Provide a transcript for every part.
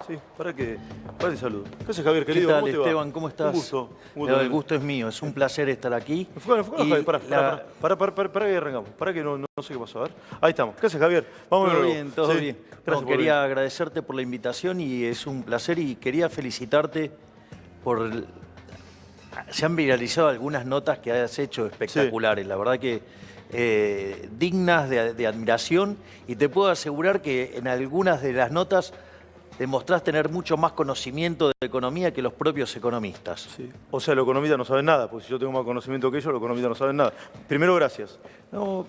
Sí, para que saludo. ¿Qué haces, Javier, querido? ¿Qué tal, ¿Cómo te va? Esteban? ¿Cómo estás? Un gusto. El gusto es mío, es un placer estar aquí. Enfocalo, Y Javier, para que arrancamos. Para que no sé qué pasó. A ver. Ahí estamos. ¿Qué haces, Javier? Vamos Todo de nuevo. bien, todo Sí. bien. Gracias por Quería venir. agradecerte por la invitación y es un placer y quería felicitarte por... Se han viralizado algunas notas que has hecho espectaculares, la verdad que dignas de admiración, y te puedo asegurar que en algunas de las notas demostrás tener mucho más conocimiento de economía que los propios economistas. Sí. O sea, los economistas no saben nada, porque si yo tengo más conocimiento que ellos, los economistas no saben nada. Primero, gracias. No,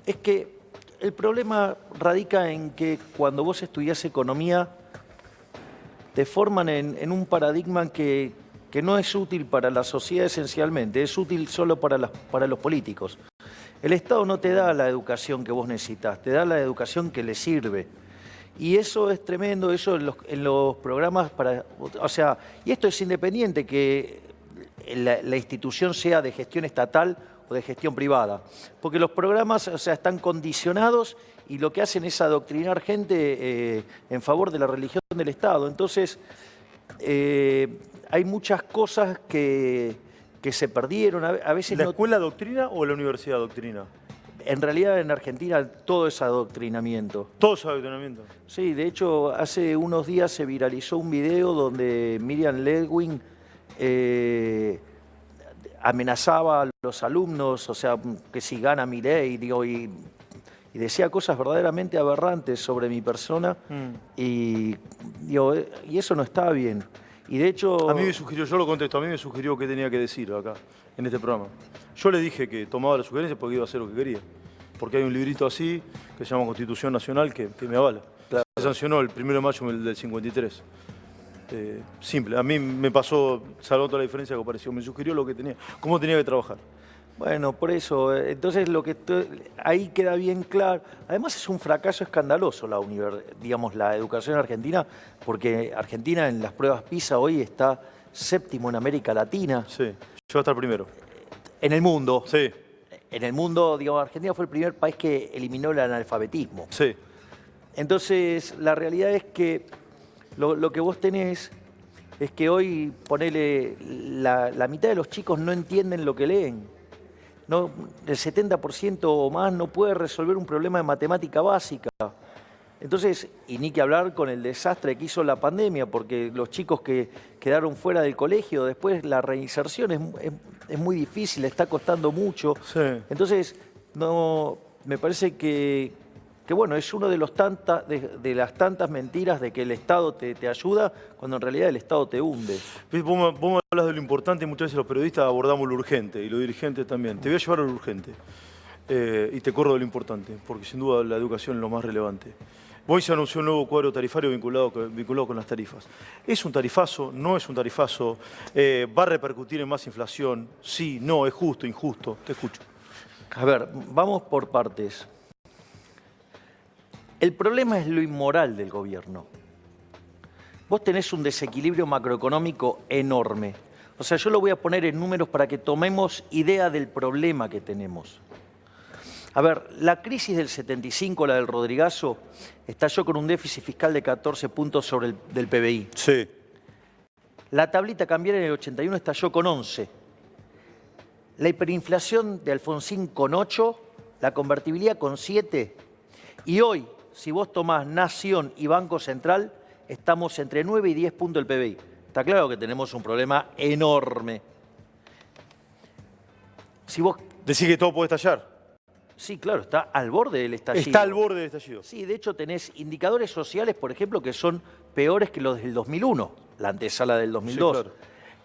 es que el problema radica en que cuando vos estudiás economía te forman en un paradigma que no es útil para la sociedad esencialmente, es útil solo para los políticos. El Estado no te da la educación que vos necesitas, te da la educación que le sirve. Y eso es tremendo, eso en los programas o sea, y esto es independiente que la institución sea de gestión estatal o de gestión privada, porque los programas, o sea, están condicionados y lo que hacen es adoctrinar gente en favor de la religión del Estado. Entonces, hay muchas cosas que se perdieron, a veces ¿La no... escuela doctrina o la universidad doctrina? En realidad en Argentina todo es adoctrinamiento. Todo es adoctrinamiento. Sí, de hecho hace unos días se viralizó un video donde Miriam Ledwin amenazaba a los alumnos, o sea, que si gana Milei, digo, y decía cosas verdaderamente aberrantes sobre mi persona y eso no está bien. Y de hecho... A mí me sugirió, yo lo contesto, a mí me sugirió qué tenía que decir acá, en este programa. Yo le dije que tomaba las sugerencias porque iba a hacer lo que quería. Porque hay un librito así, que se llama Constitución Nacional, que me avala. Claro. Se sancionó el 1 de mayo del 53. Simple. A mí me pasó, salvo toda la diferencia que apareció. Me sugirió lo que tenía, cómo tenía que trabajar. Bueno, por eso, entonces ahí queda bien claro. Además es un fracaso escandaloso la educación argentina, porque Argentina en las pruebas PISA hoy está séptimo en América Latina. Sí, yo voy a estar primero. En el mundo. Sí. En el mundo, digamos, Argentina fue el primer país que eliminó el analfabetismo. Sí. Entonces, la realidad es que lo que vos tenés es que hoy, ponele, la mitad de los chicos no entienden lo que leen. No, el 70% o más no puede resolver un problema de matemática básica. Entonces, y ni que hablar con el desastre que hizo la pandemia, porque los chicos que quedaron fuera del colegio, después la reinserción es muy difícil, está costando mucho. Sí. Entonces, me parece que bueno, es uno de las tantas mentiras de que el Estado te ayuda, cuando en realidad el Estado te hunde. Vos me hablas de lo importante y muchas veces los periodistas abordamos lo urgente y los dirigentes también. Te voy a llevar a lo urgente y te corro de lo importante, porque sin duda la educación es lo más relevante. Hoy se anunció un nuevo cuadro tarifario vinculado con las tarifas. ¿Es un tarifazo? ¿No es un tarifazo? ¿Va a repercutir en más inflación? Sí, no, es justo, injusto. Te escucho. A ver, vamos por partes. El problema es lo inmoral del gobierno. Vos tenés un desequilibrio macroeconómico enorme. O sea, yo lo voy a poner en números para que tomemos idea del problema que tenemos. A ver, la crisis del 75, la del Rodrigazo, estalló con un déficit fiscal de 14 puntos sobre del PBI. Sí. La tablita cambiaria en el 81 estalló con 11. La hiperinflación de Alfonsín con 8, la convertibilidad con 7. Y hoy, si vos tomás Nación y Banco Central, estamos entre 9 y 10 puntos del PBI. Está claro que tenemos un problema enorme. Si vos... ¿Decís que todo puede estallar? Sí, claro, está al borde del estallido. Está al borde del estallido. Sí, de hecho tenés indicadores sociales, por ejemplo, que son peores que los del 2001, la antesala del 2002. Sí, claro.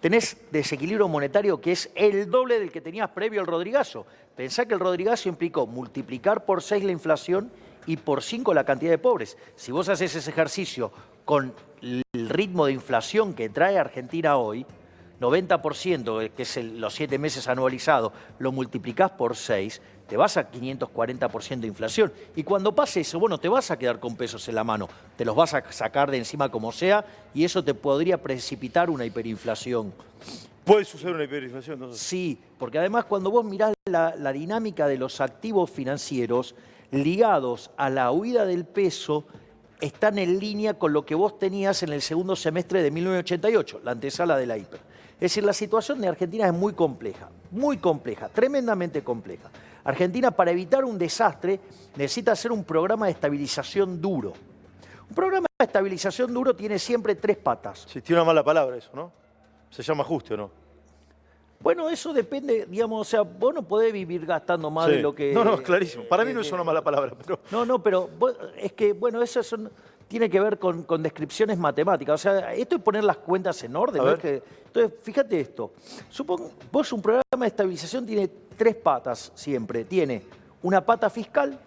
Tenés desequilibrio monetario que es el doble del que tenías previo al Rodrigazo. Pensá que el Rodrigazo implicó multiplicar por 6 la inflación y por 5 la cantidad de pobres. Si vos haces ese ejercicio con el ritmo de inflación que trae Argentina hoy, 90%, que es los 7 meses anualizados, lo multiplicás por 6, te vas a 540% de inflación. Y cuando pase eso, bueno, te vas a quedar con pesos en la mano, te los vas a sacar de encima como sea, y eso te podría precipitar una hiperinflación. ¿Puede suceder una hiperinflación entonces? Sí, porque además cuando vos mirás la dinámica de los activos financieros ligados a la huida del peso, están en línea con lo que vos tenías en el segundo semestre de 1988, la antesala de la hiper. Es decir, la situación de Argentina es muy compleja, tremendamente compleja. Argentina, para evitar un desastre, necesita hacer un programa de estabilización duro. Un programa de estabilización duro tiene siempre 3 patas. Sí, tiene una mala palabra eso, ¿no? Se llama ajuste, ¿o no? Bueno, eso depende, digamos, o sea, vos no podés vivir gastando más de lo que... No, es clarísimo. Para mí no es una mala palabra, pero... No, pero es que, bueno, tiene que ver con descripciones matemáticas. O sea, esto es poner las cuentas en orden. A ¿no? ver. Entonces, fíjate esto. Vos un programa de estabilización tiene 3 patas siempre. Tiene una pata fiscal,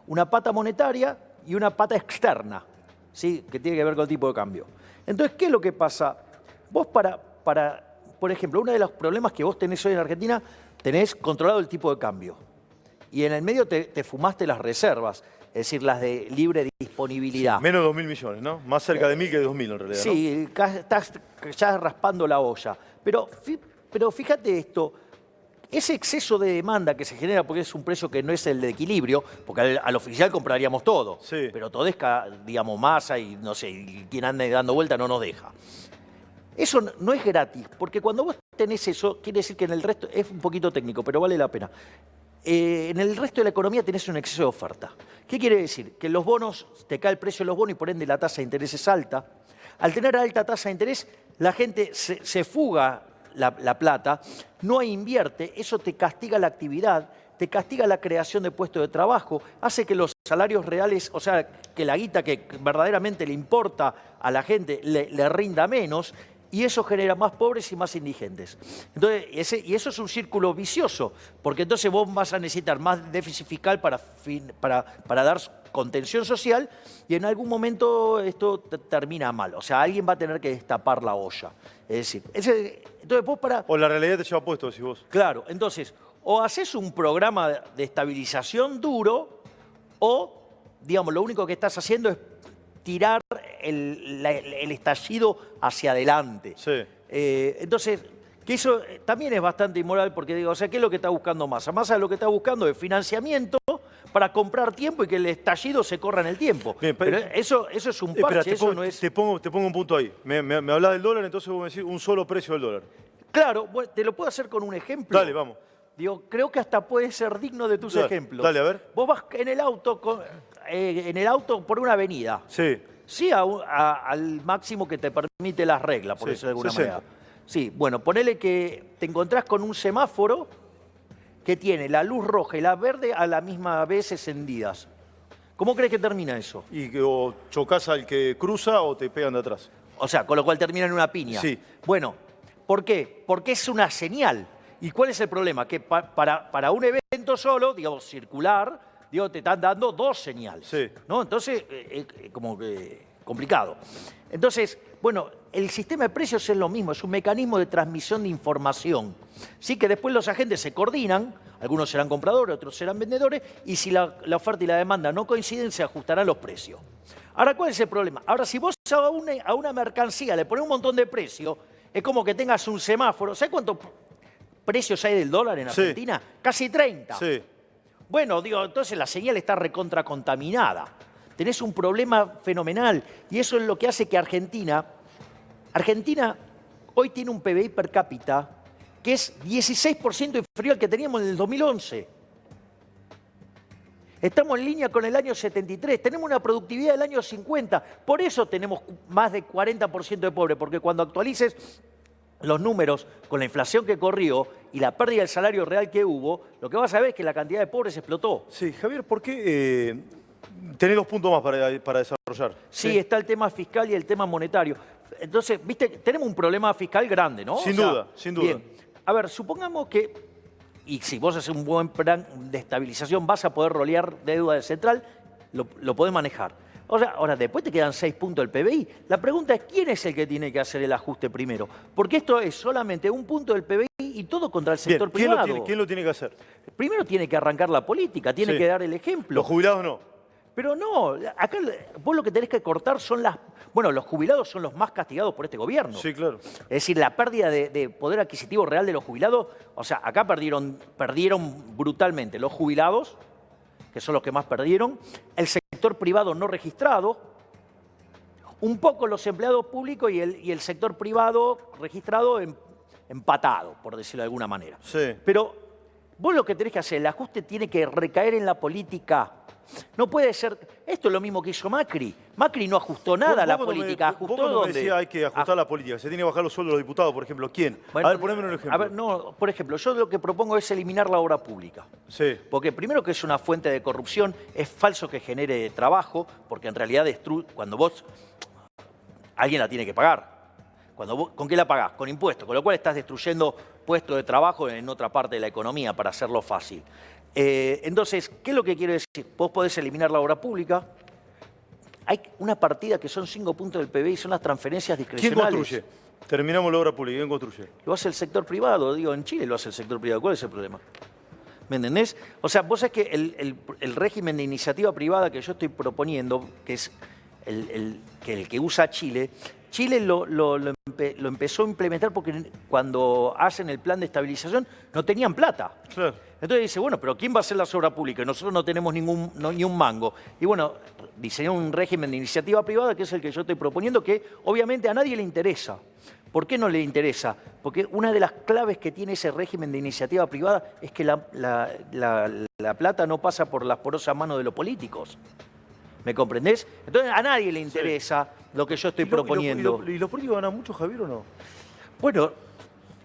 una pata monetaria y una pata externa, ¿sí? Que tiene que ver con el tipo de cambio. Entonces, ¿qué es lo que pasa? Vos por ejemplo, uno de los problemas que vos tenés hoy en Argentina, tenés controlado el tipo de cambio. Y en el medio te fumaste las reservas, es decir, las de libre disponibilidad. Sí, menos de 2.000 millones, ¿no? Más cerca de 1.000 que de 2.000 en realidad, sí, ¿no? Estás ya raspando la olla. Pero fíjate esto, ese exceso de demanda que se genera, porque es un precio que no es el de equilibrio, porque al oficial compraríamos todo, Sí. pero Todesca, digamos, Massa y no sé, y quien ande dando vuelta no nos deja. Eso no es gratis, porque cuando vos tenés eso, quiere decir que en el resto, es un poquito técnico, pero vale la pena. En el resto de la economía tenés un exceso de oferta. ¿Qué quiere decir? Que los bonos, te cae el precio de los bonos y por ende la tasa de interés es alta. Al tener alta tasa de interés, la gente se fuga la plata, no invierte, eso te castiga la actividad, te castiga la creación de puestos de trabajo, hace que los salarios reales, o sea, que la guita que verdaderamente le importa a la gente le rinda menos, y eso genera más pobres y más indigentes. Entonces, y eso es un círculo vicioso, porque entonces vos vas a necesitar más déficit fiscal para dar contención social, y en algún momento esto termina mal. O sea, alguien va a tener que destapar la olla. Es decir, entonces vos O la realidad te lleva puesto, decís vos. Claro, entonces, o haces un programa de estabilización duro, o, digamos, lo único que estás haciendo es tirar el estallido hacia adelante. Sí. Entonces, que eso también es bastante inmoral, porque digo, o sea, ¿qué es lo que está buscando Massa? Massa lo que está buscando es financiamiento para comprar tiempo y que el estallido se corra en el tiempo. Bien, pero eso es un parche, eso no es... Te pongo un punto ahí. Me hablás del dólar, entonces vos me decís un solo precio del dólar. Claro, bueno, te lo puedo hacer con un ejemplo. Dale, vamos. Digo, creo que hasta puede ser digno de tus ejemplos. Dale, a ver. Vos vas en el auto por una avenida. Sí. Sí, al máximo que te permite las reglas, por Sí, decirlo de alguna 60. manera. Sí, bueno, ponele que te encontrás con un semáforo que tiene la luz roja y la verde a la misma vez encendidas. ¿Cómo crees que termina eso? Y que o chocás al que cruza o te pegan de atrás. O sea, con lo cual termina en una piña. Sí. Bueno, ¿por qué? Porque es una señal. ¿Y cuál es el problema? Que para un evento solo, digamos, circular, te están dando 2 señales. Sí. ¿No? Entonces, como que complicado. Entonces, bueno, el sistema de precios es lo mismo, es un mecanismo de transmisión de información. Sí, que después los agentes se coordinan, algunos serán compradores, otros serán vendedores, y si la oferta y la demanda no coinciden, se ajustarán los precios. Ahora, ¿cuál es el problema? Ahora, si vos a una mercancía le pones un montón de precio, es como que tengas un semáforo. ¿Sabes cuántos precios hay del dólar en Argentina? Sí. Casi 30. Sí. Bueno, digo, entonces la señal está recontracontaminada. Tenés un problema fenomenal y eso es lo que hace que Argentina hoy tiene un PBI per cápita que es 16% inferior al que teníamos en el 2011. Estamos en línea con el año 73, tenemos una productividad del año 50, por eso tenemos más de 40% de pobres, porque cuando actualices los números con la inflación que corrió y la pérdida del salario real que hubo, lo que vas a ver es que la cantidad de pobres explotó. Sí, Javier, ¿por qué tenés 2 puntos más para desarrollar? Sí, está el tema fiscal y el tema monetario. Entonces, viste, tenemos un problema fiscal grande, ¿no? Sin duda, sin duda. Bien, a ver, supongamos que, y si vos haces un buen plan de estabilización, vas a poder rolear deuda del central, lo podés manejar. O sea, ahora, después te quedan 6 puntos del PBI. La pregunta es, ¿quién es el que tiene que hacer el ajuste primero? Porque esto es solamente un punto del PBI y todo contra el sector Bien, privado. ¿quién lo tiene que hacer? Primero tiene que arrancar la política, tiene Sí. que dar el ejemplo. Los jubilados no. Pero no, acá vos lo que tenés que cortar son las... Bueno, los jubilados son los más castigados por este gobierno. Sí, claro. Es decir, la pérdida de poder adquisitivo real de los jubilados, o sea, acá perdieron brutalmente los jubilados, que son los que más perdieron, el sector privado no registrado, un poco los empleados públicos y el sector privado registrado empatado, por decirlo de alguna manera. Sí. Pero vos lo que tenés que hacer, el ajuste tiene que recaer en la política. No puede ser... Esto es lo mismo que hizo Macri. Macri no ajustó nada a la política. ¿Ajustó vos cuando me dónde? decías hay que ajustar la política, se tiene que bajar los sueldos de los diputados, por ejemplo, ¿quién? Bueno, a ver, poneme un ejemplo. A ver, no, por ejemplo, yo lo que propongo es eliminar la obra pública. Sí. Porque primero que es una fuente de corrupción, es falso que genere trabajo, porque en realidad cuando vos... Alguien la tiene que pagar. ¿Con qué la pagás? Con impuestos, con lo cual estás destruyendo puestos de trabajo en otra parte de la economía, para hacerlo fácil. Entonces, ¿qué es lo que quiero decir? Vos podés eliminar la obra pública. Hay una partida que son 5 puntos del PBI, son las transferencias discrecionales. ¿Quién construye? Terminamos la obra pública, ¿quién construye? Lo hace el sector privado, digo, en Chile lo hace el sector privado. ¿Cuál es el problema? ¿Me entendés? O sea, vos sabés que el régimen de iniciativa privada que yo estoy proponiendo, que es el que usa Chile, Chile lo empezó a implementar porque cuando hacen el plan de estabilización no tenían plata. Claro. Entonces dice, bueno, pero ¿quién va a hacer las obras públicas? Nosotros no tenemos ni un mango. Y bueno, diseñó un régimen de iniciativa privada, que es el que yo estoy proponiendo, que obviamente a nadie le interesa. ¿Por qué no le interesa? Porque una de las claves que tiene ese régimen de iniciativa privada es que la plata no pasa por las porosas manos de los políticos. ¿Me comprendés? Entonces a nadie le interesa lo que yo estoy proponiendo. ¿Y los políticos ganan mucho, Javier, o no? Bueno,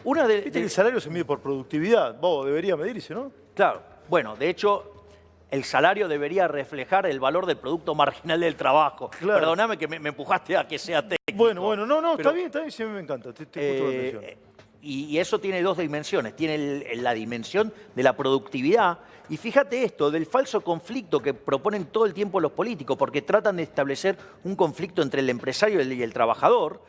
una de... Viste que el salario se mide por productividad. Vos debería medirse, ¿no? Claro. Bueno, de hecho, el salario debería reflejar el valor del producto marginal del trabajo. Claro. Perdóname que me empujaste a que sea técnico. Bueno, no, Pero, está bien, sí me encanta. Te escucho con atención. Y eso tiene dos dimensiones. Tiene la dimensión de la productividad. Y fíjate esto, del falso conflicto que proponen todo el tiempo los políticos, porque tratan de establecer un conflicto entre el empresario y el trabajador.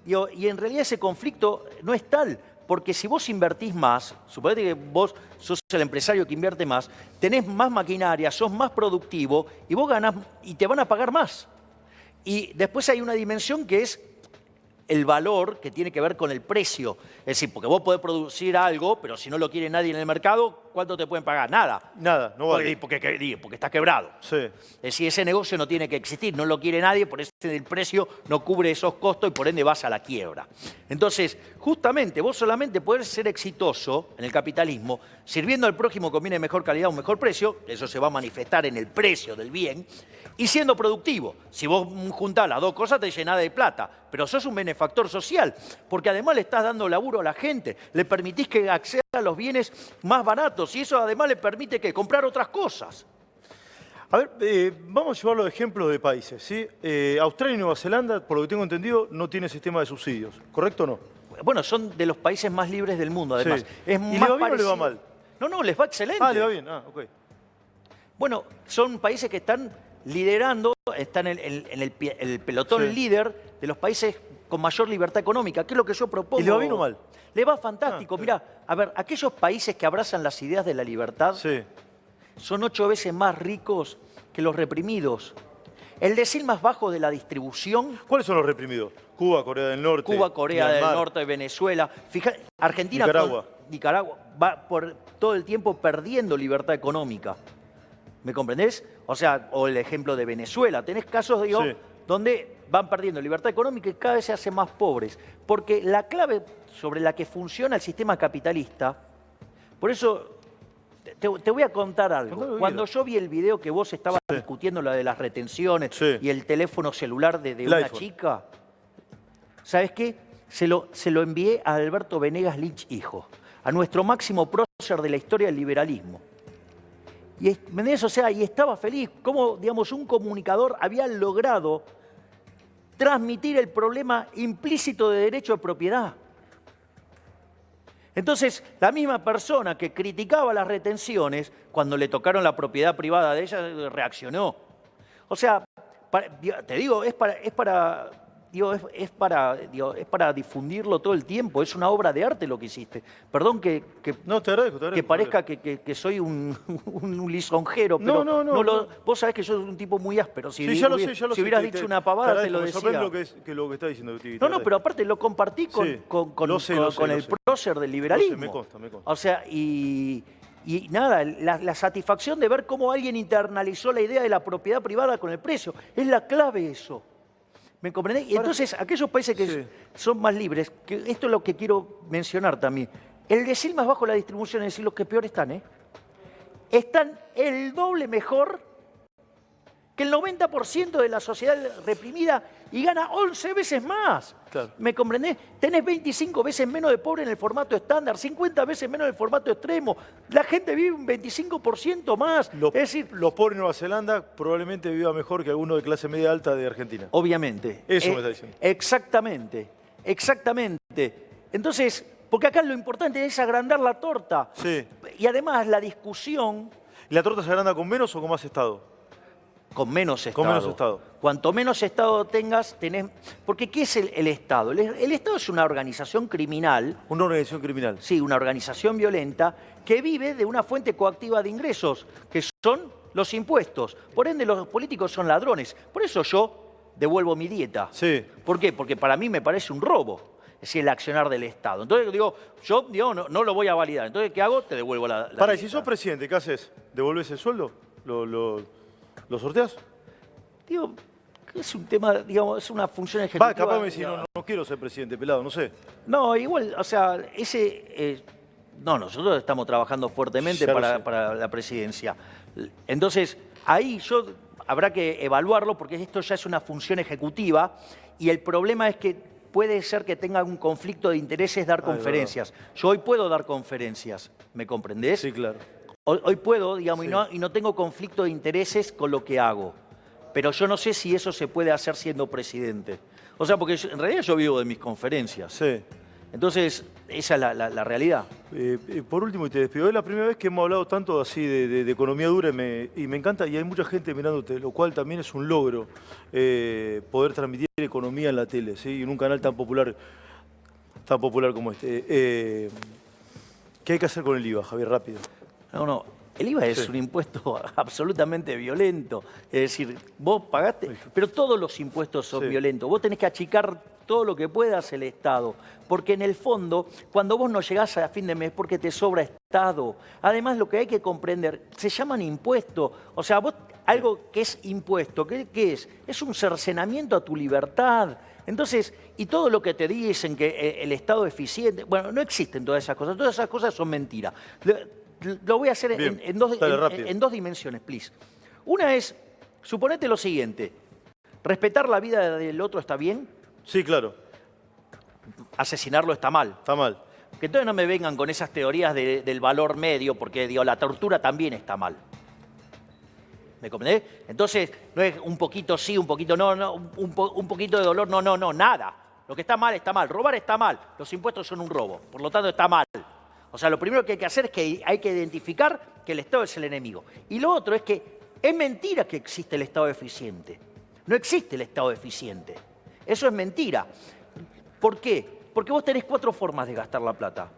Y en realidad ese conflicto no es tal. Porque si vos invertís más, suponete que vos sos el empresario que invierte más, tenés más maquinaria, sos más productivo y vos ganás y te van a pagar más. Y después hay una dimensión que es el valor que tiene que ver con el precio. Es decir, porque vos podés producir algo, pero si no lo quiere nadie en el mercado, ¿cuánto te pueden pagar? Nada. Nada, no vale. Porque está quebrado. Sí. Es decir, ese negocio no tiene que existir, no lo quiere nadie, por eso el precio no cubre esos costos y por ende vas a la quiebra. Entonces, justamente, vos solamente podés ser exitoso en el capitalismo sirviendo al prójimo con bienes de mejor calidad a un mejor precio, eso se va a manifestar en el precio del bien, y siendo productivo. Si vos juntás las dos cosas te llenás de plata, pero sos un benefactor social, porque además le estás dando laburo a la gente, le permitís que acceda a los bienes más baratos y eso además le permite que comprar otras cosas. A ver, vamos a llevarlo de ejemplos de países, ¿sí? Australia y Nueva Zelanda, por lo que tengo entendido, no tiene sistema de subsidios, ¿correcto o no? Bueno, son de los países más libres del mundo, además. Sí. Es ¿Y más le va bien o le parecido... va mal? No, les va excelente. Ah, le va bien, ok. Bueno, son países que están liderando, están en el pelotón Sí. líder de los países con mayor libertad económica, que es lo que yo propongo. ¿Y le va bien o mal? Le va fantástico. Ah, Mirá, a ver, aquellos países que abrazan las ideas de la libertad Sí. son 8 veces más ricos que los reprimidos. El decil más bajo de la distribución, ¿Cuáles son los reprimidos? Cuba, Corea del Norte. Cuba, Corea del Myanmar. Norte, Venezuela. Fíjate, Argentina Nicaragua. va por todo el tiempo perdiendo libertad económica. ¿Me comprendés? O sea, o el ejemplo de Venezuela. Tenés casos, digo, Sí. donde van perdiendo libertad económica y cada vez se hacen más pobres. Porque la clave sobre la que funciona el sistema capitalista, por eso te voy a contar algo. Contame, Cuando vida. yo vi el video que vos estabas discutiendo, la de las retenciones Sí. y el teléfono celular de El una iPhone. chica, ¿sabes qué? Se lo envié a Alberto Venegas Lynch, hijo, a nuestro máximo prócer de la historia del liberalismo. Y, ¿me entendés? O sea, y estaba feliz. Cómo, digamos, un comunicador había logrado transmitir el problema implícito de derecho de propiedad. Entonces, la misma persona que criticaba las retenciones, cuando le tocaron la propiedad privada de ella, reaccionó. O sea, te digo, es para difundirlo todo el tiempo. Es una obra de arte lo que hiciste. Perdón que No, te agradezco. que parezca que soy un lisonjero, pero No. vos sabés que yo soy un tipo muy áspero. Si, Sí, ya lo sé. si hubieras dicho una pavada, te lo Me decía. sorprende lo que está diciendo. No, pero aparte lo compartí con, Sí, con lo sé, el prócer del liberalismo. me consta. O sea, y nada, la satisfacción de ver cómo alguien internalizó la idea de la propiedad privada con el precio. Es la clave eso. ¿Me comprendés? Y entonces, aquellos países que Sí. son más libres, que esto es lo que quiero mencionar también, el decil más bajo de la distribución, es decir, los que peor están, están el doble mejor que el 90% de la sociedad reprimida y gana 11 veces más. Claro. ¿Me comprendés? Tenés 25 veces menos de pobre en el formato estándar, 50 veces menos en el formato extremo. La gente vive un 25% más. Los, Es decir, los pobres de Nueva Zelanda probablemente viva mejor que alguno de clase media alta de Argentina. obviamente. Eso me está diciendo. Exactamente, exactamente. Entonces, porque acá lo importante es agrandar la torta. Sí. Y además la discusión ¿Y la torta se agranda con menos o con más Estado? con menos Estado. Con menos Estado. Cuanto menos Estado tengas, tenés... Porque ¿qué es el Estado? El Estado es una organización criminal, Una organización criminal. sí, una organización violenta, que vive de una fuente coactiva de ingresos, que son los impuestos. Por ende, los políticos son ladrones. Por eso yo devuelvo mi dieta. Sí. ¿Por qué? Porque para mí me parece un robo. Es decir, el accionar del Estado. Entonces digo, yo no lo voy a validar. Entonces, ¿qué hago? Te devuelvo la Para, y dieta. si sos presidente, ¿qué haces? ¿Devolvés el sueldo? ¿Lo sorteás? Digo, es un tema, digamos, es una función ejecutiva. Va, capaz me decís, no quiero ser presidente, pelado, no sé. No, igual, o sea, no, nosotros estamos trabajando fuertemente Ya lo sé. para la presidencia. Entonces, ahí habrá que evaluarlo porque esto ya es una función ejecutiva y el problema es que puede ser que tenga un conflicto de intereses dar conferencias. Yo hoy puedo dar conferencias, ¿me comprendés? Sí, claro. Hoy puedo, digamos, Sí. y no tengo conflicto de intereses con lo que hago. Pero yo no sé si eso se puede hacer siendo presidente. O sea, porque en realidad yo vivo de mis conferencias. Sí. Entonces, esa es la realidad. Por último, y te despido, es la primera vez que hemos hablado tanto así de economía dura y me encanta, y hay mucha gente mirándote, lo cual también es un logro poder transmitir economía en la tele, ¿sí? En un canal tan popular como este. ¿Qué hay que hacer con el IVA, Javier? Rápido. No, el IVA es Sí. un impuesto absolutamente violento. Es decir, vos pagaste, pero todos los impuestos son Sí. violentos. Vos tenés que achicar todo lo que puedas el Estado. Porque en el fondo, cuando vos no llegás a fin de mes, porque te sobra Estado. Además, lo que hay que comprender, se llaman impuestos. O sea, vos, algo que es impuesto, ¿qué es? Es un cercenamiento a tu libertad. Entonces, y todo lo que te dicen que el Estado es eficiente, bueno, no existen todas esas cosas son mentiras. Lo voy a hacer Bien, en dos, dale, rápido. en dos dimensiones, please. Una es, suponete lo siguiente, respetar la vida del otro está bien, Sí, claro, asesinarlo está mal. está mal. Que entonces no me vengan con esas teorías del valor medio, porque digo, la tortura también está mal. ¿Me comprendés? Entonces, no es un poquito sí, un poquito no, un poquito de dolor, no, nada. Lo que está mal, robar está mal, los impuestos son un robo, por lo tanto está mal. O sea, lo primero que hay que hacer es que hay que identificar que el Estado es el enemigo. Y lo otro es que es mentira que existe el Estado eficiente. No existe el Estado eficiente. Eso es mentira. ¿Por qué? Porque vos tenés 4 formas de gastar la plata.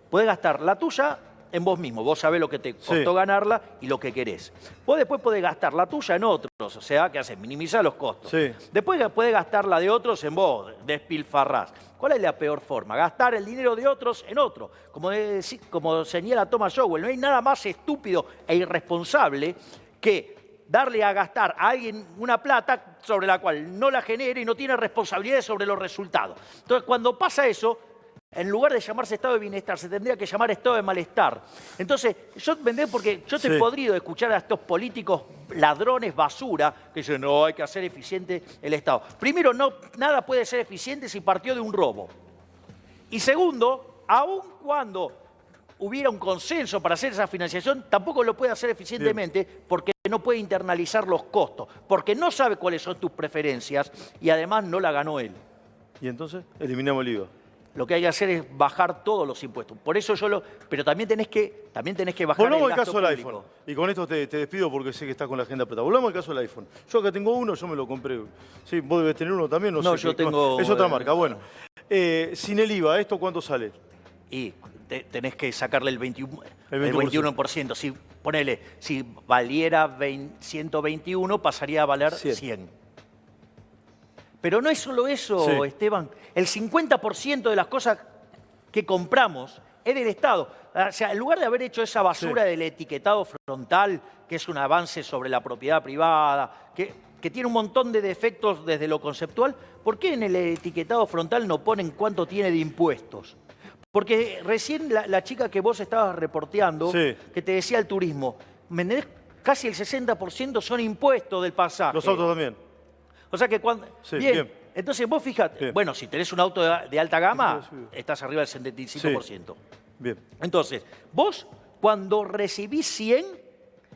Podés gastar la tuya en vos mismo. Vos sabés lo que te costó Sí. ganarla y lo que querés. Vos después podés gastar la tuya en otros. O sea, ¿qué haces? Minimizar los costos. Sí. Después podés gastar la de otros en vos. Despilfarrás. ¿Cuál es la peor forma? Gastar el dinero de otros en otro. Como señala Thomas Sowell, no hay nada más estúpido e irresponsable que darle a gastar a alguien una plata sobre la cual no la genera y no tiene responsabilidades sobre los resultados. Entonces, cuando pasa eso, en lugar de llamarse estado de bienestar, se tendría que llamar estado de malestar. Entonces, porque yo estoy Sí. podrido de escuchar a estos políticos ladrones basura que dicen, no, hay que hacer eficiente el Estado. Primero, nada puede ser eficiente si partió de un robo. Y segundo, aun cuando hubiera un consenso para hacer esa financiación, tampoco lo puede hacer eficientemente porque no puede internalizar los costos, porque no sabe cuáles son tus preferencias y además no la ganó él. Y entonces, eliminamos el IVA. Lo que hay que hacer es bajar todos los impuestos. Por eso pero también tenés que bajar Volvamos el al gasto caso del público. iPhone. Y con esto te despido porque sé que estás con la agenda apretada. Volvamos al caso del iPhone. Yo acá tengo uno, yo me lo compré. Sí, vos debes tener uno también, no No, sé. yo tengo, Es otra marca, bueno. Sin el IVA, ¿esto cuánto sale? Y tenés que sacarle el 21%. El El 21%. Si valiera 121, pasaría a valer 100. 100. Pero no es solo eso, Sí. Esteban. El 50% de las cosas que compramos es del Estado. O sea, en lugar de haber hecho esa basura Sí. del etiquetado frontal, que es un avance sobre la propiedad privada, que que tiene un montón de defectos desde lo conceptual, ¿por qué en el etiquetado frontal no ponen cuánto tiene de impuestos? Porque recién la chica que vos estabas reporteando, Sí. que te decía el turismo, ¿me entendés? Casi el 60% son impuestos del pasaje. Los autos también. O sea que cuando... Sí, bien. Entonces vos fijate, Bien. bueno, si tenés un auto de alta gama, Sí. estás arriba del 75%. Bien. Entonces, vos cuando recibís 100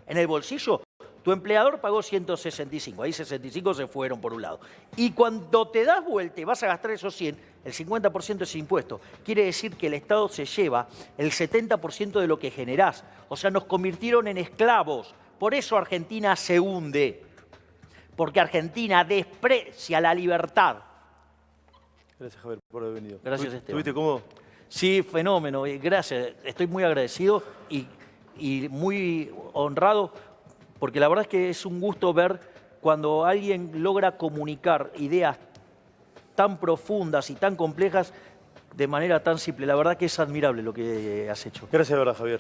en el bolsillo, tu empleador pagó 165, ahí 65 se fueron por un lado. Y cuando te das vuelta y vas a gastar esos 100, el 50% es impuesto. Quiere decir que el Estado se lleva el 70% de lo que generás. O sea, nos convirtieron en esclavos. Por eso Argentina se hunde. Porque Argentina desprecia la libertad. Gracias, Javier, por haber venido. Gracias, Esteban. ¿Estuviste cómodo? Sí, fenómeno. Gracias. Estoy muy agradecido y muy honrado porque la verdad es que es un gusto ver cuando alguien logra comunicar ideas tan profundas y tan complejas de manera tan simple. La verdad que es admirable lo que has hecho. Gracias, de verdad, Javier.